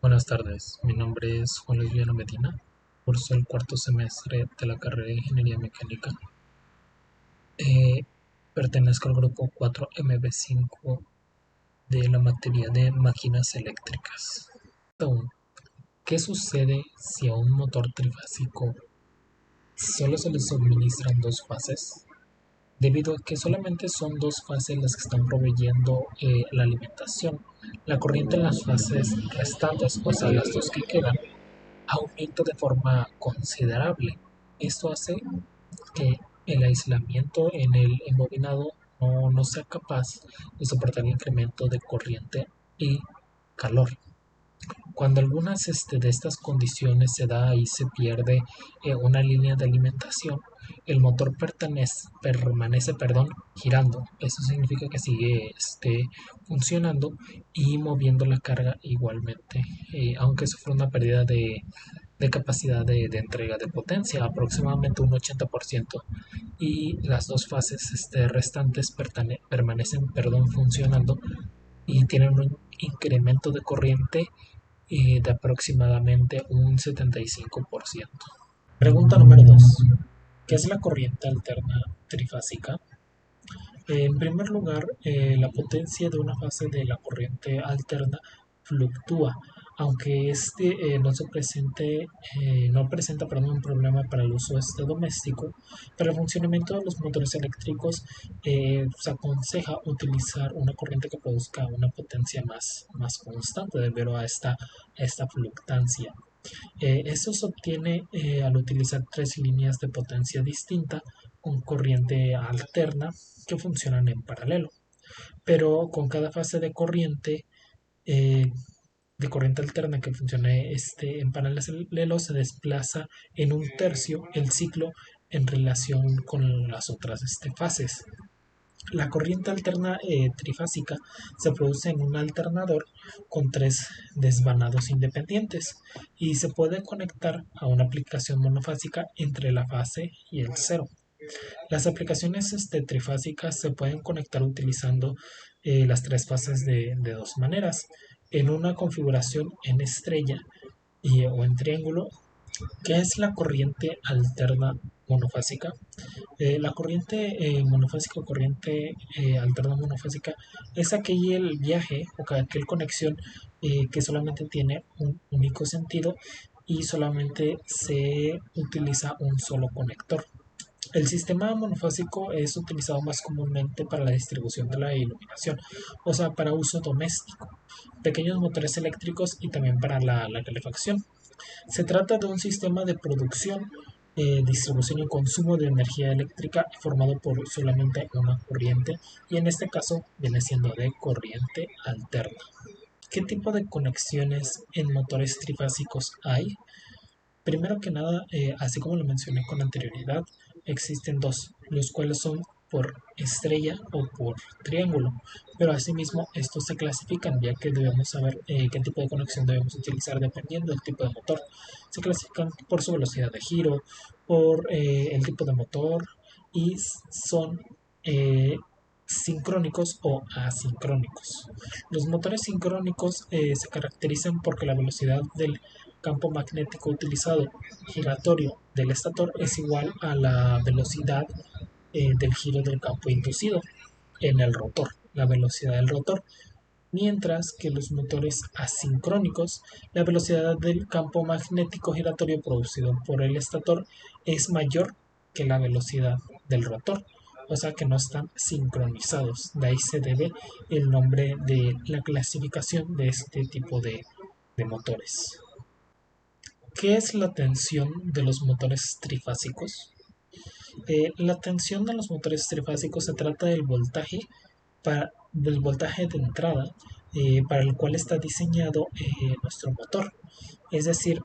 Buenas tardes, mi nombre es Juan Luis Villano Medina, curso el cuarto semestre de la carrera de Ingeniería Mecánica. Eh, Pertenezco al grupo 4MB5 de la materia de máquinas eléctricas. Aún, ¿qué sucede si a un motor trifásico solo se le suministran dos fases? Debido a que solamente son dos fases las que están proveyendo la alimentación, la corriente en las fases restantes, o sea, las dos que quedan, aumenta de forma considerable. Esto hace que el aislamiento en el embobinado no sea capaz de soportar el incremento de corriente y calor. Cuando algunas de estas condiciones se da y se pierde una línea de alimentación, el motor permanece girando. Eso significa que sigue funcionando y moviendo la carga igualmente, aunque sufre una pérdida de capacidad de entrega de potencia, aproximadamente un 80%, y las dos fases restantes permanecen funcionando y tienen un incremento de corriente de aproximadamente un 75%. Pregunta número 2. ¿Qué es la corriente alterna trifásica? En primer lugar, la potencia de una fase de la corriente alterna fluctúa, aunque no presenta un problema para el uso doméstico. Para el funcionamiento de los motores eléctricos se aconseja utilizar una corriente que produzca una potencia más constante debido a esta fluctuancia. Esto se obtiene al utilizar tres líneas de potencia distinta con corriente alterna que funcionan en paralelo, pero con cada fase eh, de corriente alterna que funcione en paralelo se desplaza en un tercio el ciclo en relación con las otras fases. La corriente alterna trifásica se produce en un alternador con tres desvanados independientes y se puede conectar a una aplicación monofásica entre la fase y el cero. Las aplicaciones trifásicas se pueden conectar utilizando las tres fases de dos maneras: en una configuración en estrella o en triángulo. ¿Qué es la corriente alterna monofásica? La corriente monofásica o corriente alterna monofásica es aquel viaje o aquel conexión que solamente tiene un único sentido y solamente se utiliza un solo conector. El sistema monofásico es utilizado más comúnmente para la distribución de la iluminación, o sea, para uso doméstico, pequeños motores eléctricos y también para la calefacción. Se trata de un sistema de producción, distribución y consumo de energía eléctrica formado por solamente una corriente, y en este caso viene siendo de corriente alterna. ¿Qué tipo de conexiones en motores trifásicos hay? Primero que nada, así como lo mencioné con anterioridad, existen dos, los cuales son por estrella o por triángulo, pero asimismo estos se clasifican ya que debemos saber qué tipo de conexión debemos utilizar dependiendo del tipo de motor. Se clasifican por su velocidad de giro, por el tipo de motor, y son eh, sincrónicos o asincrónicos. Los motores sincrónicos se caracterizan porque la velocidad del campo magnético utilizado giratorio del estator es igual a la velocidad del giro del campo inducido en el rotor, la velocidad del rotor, mientras que los motores asincrónicos, la velocidad del campo magnético giratorio producido por el estator es mayor que la velocidad del rotor, o sea que no están sincronizados. De ahí se debe el nombre de la clasificación de este tipo de motores. ¿Qué es la tensión de los motores trifásicos? La tensión de los motores trifásicos se trata del voltaje de entrada para el cual está diseñado nuestro motor. Es decir,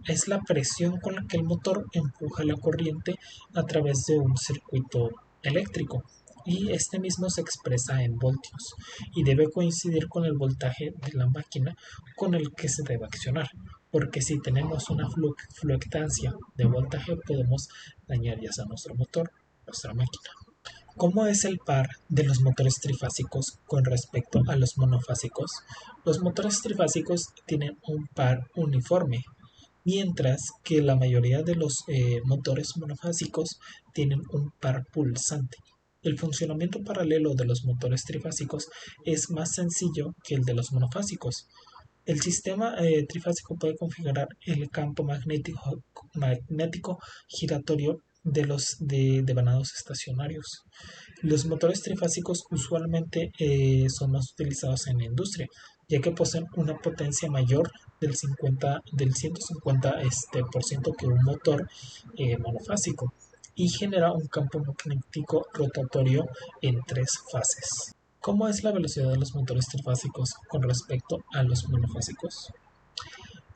es la presión con la que el motor empuja la corriente a través de un circuito eléctrico, y este mismo se expresa en voltios y debe coincidir con el voltaje de la máquina con el que se debe accionar, porque si tenemos una fluctuancia de voltaje podemos dañar ya sea nuestro motor o nuestra máquina. ¿Cómo es el par de los motores trifásicos con respecto a los monofásicos? Los motores trifásicos tienen un par uniforme, mientras que la mayoría de los motores monofásicos tienen un par pulsante. El funcionamiento paralelo de los motores trifásicos es más sencillo que el de los monofásicos. El sistema trifásico puede configurar el campo magnético giratorio de los devanados estacionarios. Los motores trifásicos usualmente son más utilizados en la industria, ya que poseen una potencia mayor del 150 por ciento que un motor monofásico y genera un campo magnético rotatorio en tres fases. ¿Cómo es la velocidad de los motores trifásicos con respecto a los monofásicos?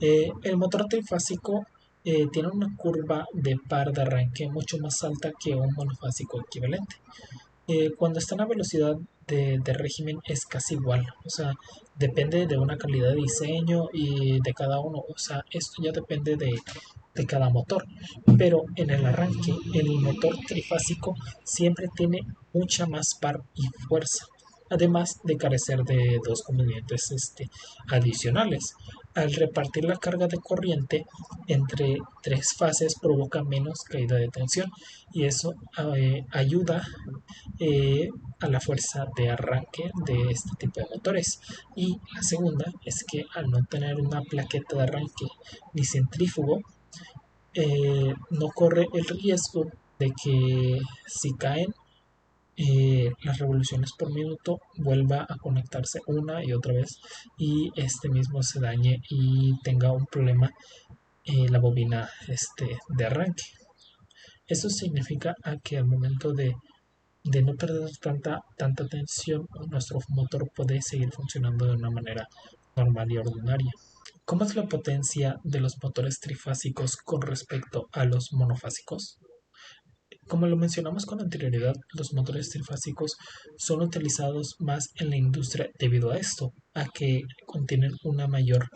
El motor trifásico tiene una curva de par de arranque mucho más alta que un monofásico equivalente. Cuando está en la velocidad de régimen es casi igual, o sea, depende de una calidad de diseño y de cada uno, o sea, esto ya depende de cada motor, pero en el arranque el motor trifásico siempre tiene mucha más par y fuerza, además de carecer de dos componentes adicionales. Al repartir la carga de corriente entre tres fases provoca menos caída de tensión y eso ayuda eh, a la fuerza de arranque de este tipo de motores. Y la segunda es que al no tener una plaqueta de arranque ni centrífugo, no corre el riesgo de que si caen las revoluciones por minuto vuelva a conectarse una y otra vez y este mismo se dañe y tenga un problema la bobina de arranque. Eso significa que al momento de no perder tanta tensión, nuestro motor puede seguir funcionando de una manera normal y ordinaria. ¿Cómo es la potencia de los motores trifásicos con respecto a los monofásicos? Como lo mencionamos con anterioridad, los motores trifásicos son utilizados más en la industria debido a esto, a que contienen una mayor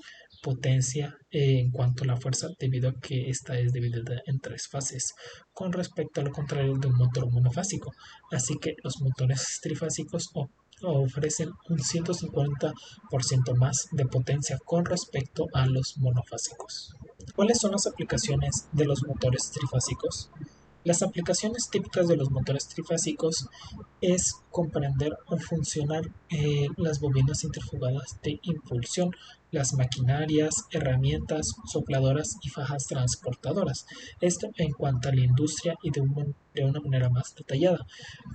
potencia en cuanto a la fuerza debido a que esta es dividida en tres fases, con respecto a lo contrario de un motor monofásico. Así que los motores trifásicos ofrecen un 150% más de potencia con respecto a los monofásicos. ¿Cuáles son las aplicaciones de los motores trifásicos? Las aplicaciones típicas de los motores trifásicos es comprender o funcionar las bobinas centrifugadas de impulsión, las maquinarias, herramientas, sopladoras y fajas transportadoras. Esto en cuanto a la industria y de una manera más detallada,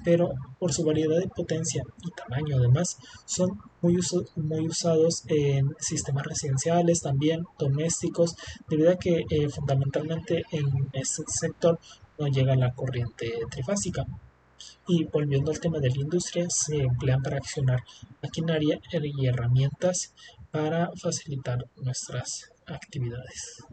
pero por su variedad de potencia y tamaño además son muy usados en sistemas residenciales, también domésticos, debido a que fundamentalmente en este sector no llega la corriente trifásica. Y volviendo al tema de la industria, se emplean para accionar maquinaria y herramientas para facilitar nuestras actividades.